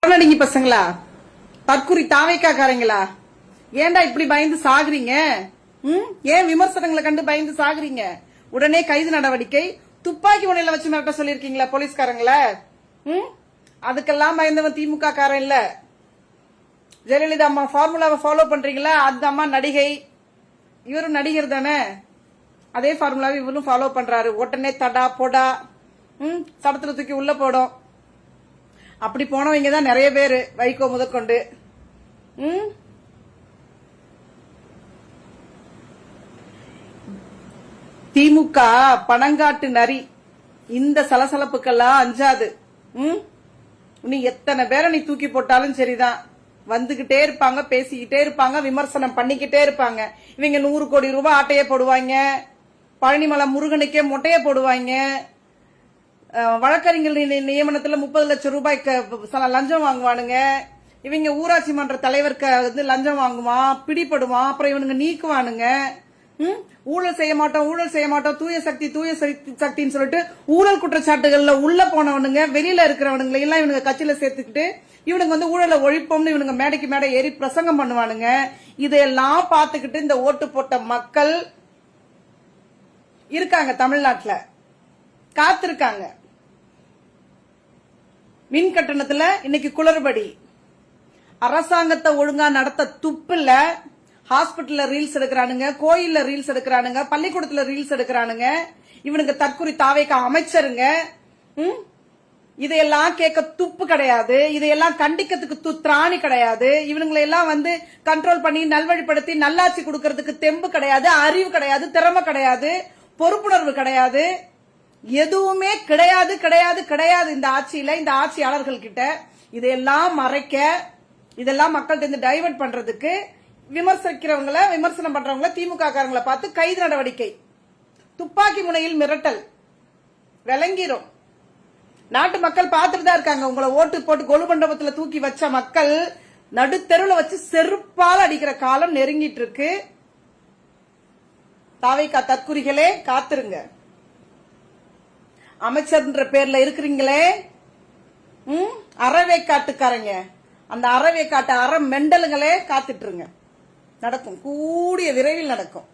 நீங்க பசங்களா, தற்குறி தாவைக்காரங்களா, ஏன்டா இப்படி பயந்து சாகுறீங்க? ஏன் விமர்சனங்களை கண்டு பயந்து சாகுறீங்க? உடனே கைது நடவடிக்கை, துப்பாக்கி முனையில வச்சு மிரட்ட சொல்லிருக்கீங்களா போலீஸ்காரங்கள? அதுக்கெல்லாம் பயந்தவன் திமுக காரன் இல்ல. ஜெயலலிதா அம்மா ஃபார்முலாவை ஃபாலோ பண்றீங்களா? அந்த அம்மா நடிகை, இவரும் நடிகர் தானே. அதே ஃபார்முலாவை இவரும் ஃபாலோ பண்றாரு. உடனே தடா பொடா சடத்துல தூக்கி உள்ள போடும். அப்படி போனவங்க தான் நிறைய பேரு, வைகோ முதற்கொண்டு. திமுக பணங்காட்டு நரி, இந்த சலசலப்புக்கெல்லாம் அஞ்சாது. நீ எத்தனை பேரை நீ தூக்கி போட்டாலும் சரிதான், வந்துகிட்டே இருப்பாங்க, பேசிக்கிட்டே இருப்பாங்க, விமர்சனம் பண்ணிக்கிட்டே இருப்பாங்க. இவங்க 100 கோடி ரூபாய் ஆட்டையே போடுவாங்க, பழனிமலை முருகனுக்கே மொட்டையை போடுவாங்க, வழக்கறிஞர் நியமனத்துல 30 லட்சம் ரூபாய்க்கு லஞ்சம் வாங்குவானுங்க. இவங்க ஊராட்சி மன்ற தலைவருக்கு வந்து லஞ்சம் வாங்குவான், பிடிபடுவான், அப்புறம் இவனுங்க நீக்குவானுங்க. ஊழல் செய்ய மாட்டோம், தூய சக்தின்னு சொல்லிட்டு ஊழல் குற்றச்சாட்டுகள்ல உள்ள போனவனுங்க, வெளியில இருக்கிறவனுங்களை எல்லாம் இவனுங்க கட்சியில சேர்த்துக்கிட்டு இவனுங்க வந்து ஊழலை ஒழிப்போம்னு இவனுங்க மேடைக்கு மேடை ஏறி பிரசங்கம் பண்ணுவானுங்க. இதையெல்லாம் பார்த்துக்கிட்டு இந்த ஓட்டு போட்ட மக்கள் இருக்காங்க, தமிழ்நாட்டுல காத்திருக்காங்க. மின் கட்டணத்துல இன்னைக்கு குளறுபடி, அரசாங்கத்தை ஒழுங்கா நடத்த துப்புல, ஹாஸ்பிட்டல்ல ரீல்ஸ் எடுக்கிறானுங்க, கோயில்ல ரீல்ஸ் எடுக்கிறானுங்க, பள்ளிக்கூடத்துல ரீல்ஸ் எடுக்கிறானுங்க. இவனுங்க தற்குறி தாவேக்கா அமைச்சருங்க. இதையெல்லாம் கேட்க துப்பு கிடையாது, இதையெல்லாம் கண்டிக்கிறதுக்கு திராணி கிடையாது. இவனுங்களை எல்லாம் வந்து கண்ட்ரோல் பண்ணி நல்வழிப்படுத்தி நல்லாட்சி கொடுக்கறதுக்கு தெம்பு கிடையாது, அறிவு கிடையாது, திறமை கிடையாது, பொறுப்புணர்வு கிடையாது, எதுவுமே கிடையாது கிடையாது கிடையாது இந்த ஆட்சியில, இந்த ஆட்சியாளர்கள் கிட்ட. இதையெல்லாம் மறைக்க, இதெல்லாம் மக்கள்கிட்ட டைவர்ட் பண்றதுக்கு விமர்சிக்கிறவங்களை, விமர்சனம் பண்றவங்களை, திமுக காரங்களை பார்த்து கைது நடவடிக்கை, துப்பாக்கி முனையில் மிரட்டல். விளங்கிரும். நாட்டு மக்கள் பார்த்துட்டு தான் இருக்காங்க. உங்களை ஓட்டு போட்டு கொலு மண்டபத்தில் தூக்கி வச்ச மக்கள் நடுத்தெருவில் வச்சு செருப்பால் அடிக்கிற காலம் நெருங்கிட்டு இருக்கு. தாவைக்கா தற்குறிகளே காத்துருங்க. அமைச்சர்ன்ற பேர்ல இருக்கிறீங்களே, அறவேக்காட்டுக்காரங்க, அந்த அறவேக்காட்டு அற மெண்டலுங்களே காத்துட்டு இருங்க. நடக்கும், கூடிய விரைவில் நடக்கும்.